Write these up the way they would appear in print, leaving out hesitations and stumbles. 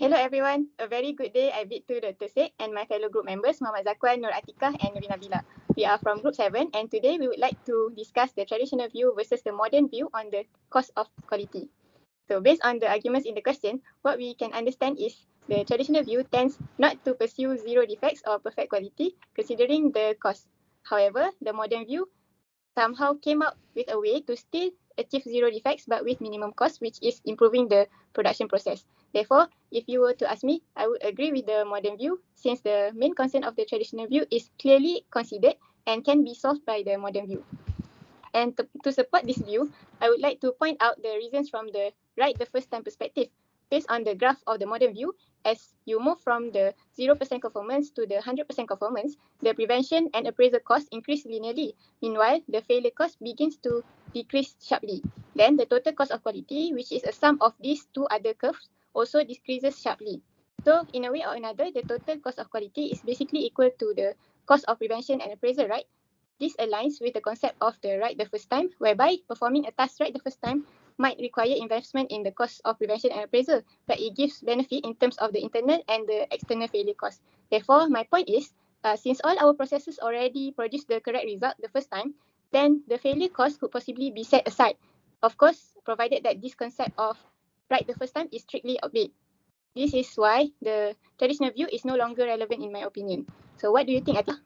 Hello everyone, a very good day. I bid to the Tersik and my fellow group members Mohammad Zakwan, Nur Atikah and Nuryn Nabila. We are from Group 7 and today we would like to discuss the traditional view versus the modern view on the cost of quality. So based on the arguments in the question, what we can understand is the traditional view tends not to pursue zero defects or perfect quality considering the cost. However, the modern view somehow came up with a way to still achieve zero defects but with minimum cost, which is improving the production process. Therefore, if you were to ask me, I would agree with the modern view since the main concern of the traditional view is clearly considered and can be solved by the modern view. And to support this view, I would like to point out the reasons from the right the first time perspective. Based on the graph of the modern view, as you move from the 0% conformance to the 100% conformance, the prevention and appraisal costs increase linearly. Meanwhile, the failure cost begins to decrease sharply. Then the total cost of quality, which is a sum of these two other curves, also decreases sharply. So in a way or another, the total cost of quality is basically equal to the cost of prevention and appraisal, right? This aligns with the concept of the right the first time, whereby performing a task right the first time might require investment in the cost of prevention and appraisal, but it gives benefit in terms of the internal and the external failure cost. Therefore, my point is, since all our processes already produce the correct result the first time, then the failure cost could possibly be set aside. Of course, provided that this concept of right the first time is strictly obeyed. This is why the traditional view is no longer relevant in my opinion. So what do you think, Atikah?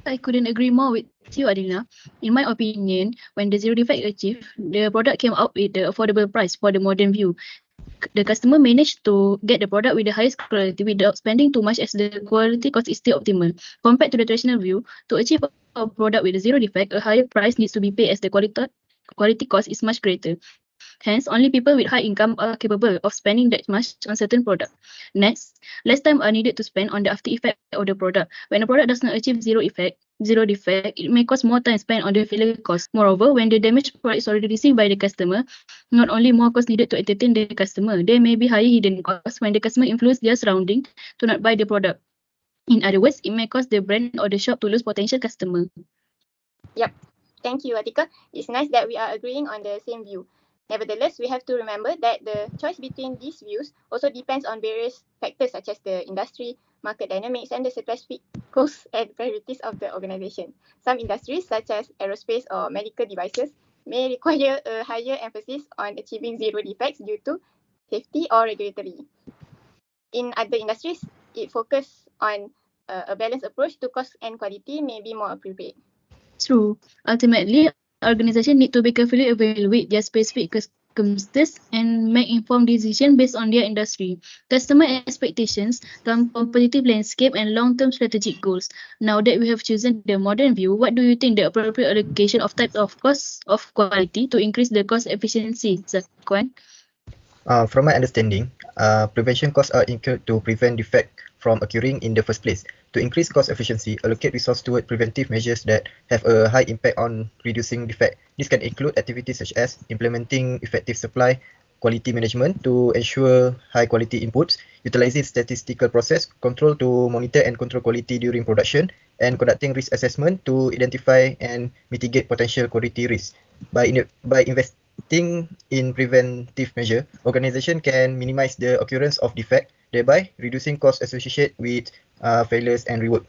I couldn't agree more with you, Adlina. In my opinion, when the zero defect achieved, the product came out with the affordable price for the modern view. The customer managed to get the product with the highest quality without spending too much as the quality cost is still optimal. Compared to the traditional view, to achieve a product with a zero defect, a higher price needs to be paid as the quality cost is much greater. Hence, only people with high income are capable of spending that much on certain product. Next, less time are needed to spend on the after effect of the product. When a product does not achieve zero defect, it may cost more time spent on the failure cost. Moreover, when the damaged product is already received by the customer, not only more cost needed to entertain the customer, there may be higher hidden costs when the customer influence their surrounding to not buy the product. In other words, it may cause the brand or the shop to lose potential customer. Yep. Thank you, Atikah. It's nice that we are agreeing on the same view. Nevertheless, we have to remember that the choice between these views also depends on various factors such as the industry, market dynamics, and the specific goals and priorities of the organization. Some industries, such as aerospace or medical devices, may require a higher emphasis on achieving zero defects due to safety or regulatory. In other industries, it focuses on a balanced approach to cost and quality may be more appropriate. True. Ultimately, organizations need to be carefully evaluate their specific circumstances and make informed decisions based on their industry, customer expectations, competitive landscape, and long-term strategic goals. Now that we have chosen the modern view, what do you think the appropriate allocation of types of cost of quality to increase the cost efficiency, Zakwan? From my understanding, prevention costs are incurred to prevent defect from occurring in the first place. To increase cost efficiency, allocate resources toward preventive measures that have a high impact on reducing defect. This can include activities such as implementing effective supply quality management to ensure high quality inputs, utilizing statistical process control to monitor and control quality during production, and conducting risk assessment to identify and mitigate potential quality risks. By investing in preventive measure, organization can minimize the occurrence of defect, thereby reducing costs associated with failures and rework.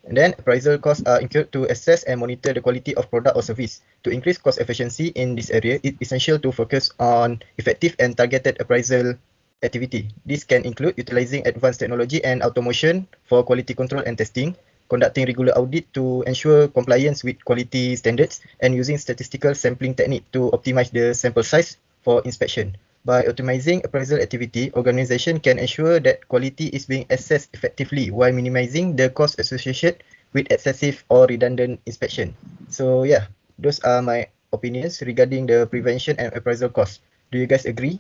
And then appraisal costs are incurred to assess and monitor the quality of product or service. To increase cost efficiency in this area, it's essential to focus on effective and targeted appraisal activity. This can include utilizing advanced technology and automation for quality control and testing, conducting regular audit to ensure compliance with quality standards, and using statistical sampling technique to optimize the sample size for inspection. By optimizing appraisal activity, organization can ensure that quality is being assessed effectively while minimizing the cost associated with excessive or redundant inspection. So yeah, those are my opinions regarding the prevention and appraisal costs. Do you guys agree?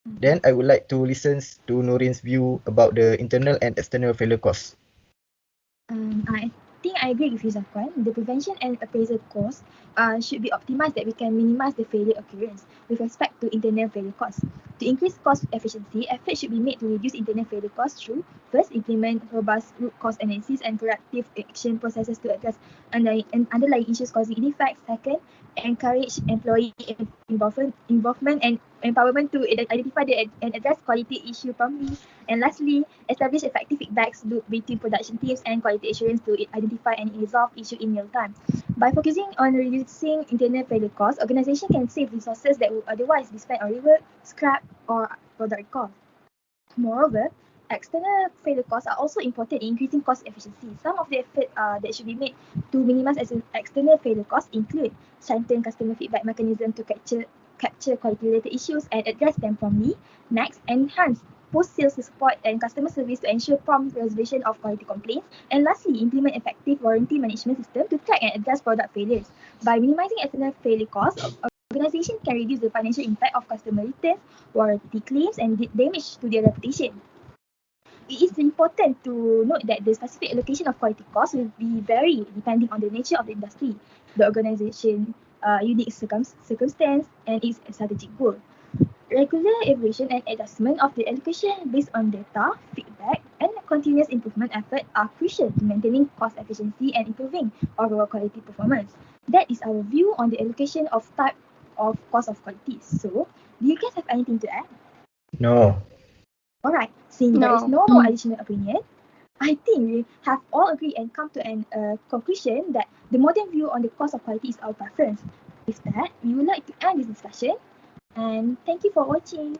Then I would like to listen to Nuryn's view about the internal and external failure costs. I think I agree with you, Zakwan. The prevention and appraisal costs should be optimized that we can minimize the failure occurrence with respect to internal failure costs. To increase cost efficiency, efforts should be made to reduce internal failure costs through first, implement robust root cause analysis and corrective action processes to address underlying issues causing defects. Second, encourage employee involvement and empowerment to identify and address quality issue promptly. And lastly, establish effective feedback loop between production teams and quality assurance to identify and resolve issue in real time. By focusing on reducing internal failure costs, organization can save resources that would otherwise be spent on rework, scrap, or product recall. Moreover, external failure costs are also important in increasing cost efficiency. Some of the effort that should be made to minimize external failure costs include strengthen customer feedback mechanism to capture quality-related issues and address them promptly. Next, enhance post-sales support and customer service to ensure prompt resolution of quality complaints. And lastly, implement effective warranty management system to track and address product failures. By minimizing external failure costs, organization can reduce the financial impact of customer returns, warranty claims, and damage to their reputation. It is important to note that the specific allocation of quality costs will be vary depending on the nature of the industry, the organization, unique circumstance, and its strategic goal. Regular evaluation and adjustment of the allocation based on data, feedback, and continuous improvement effort are crucial to maintaining cost efficiency and improving overall quality performance. That is our view on the allocation of type of cost of qualities. So, do you guys have anything to add? No. Alright, since there is no more additional opinion, I think we have all agreed and come to an conclusion that the modern view on the cost of quality is our preference. With that, we would like to end this discussion and thank you for watching.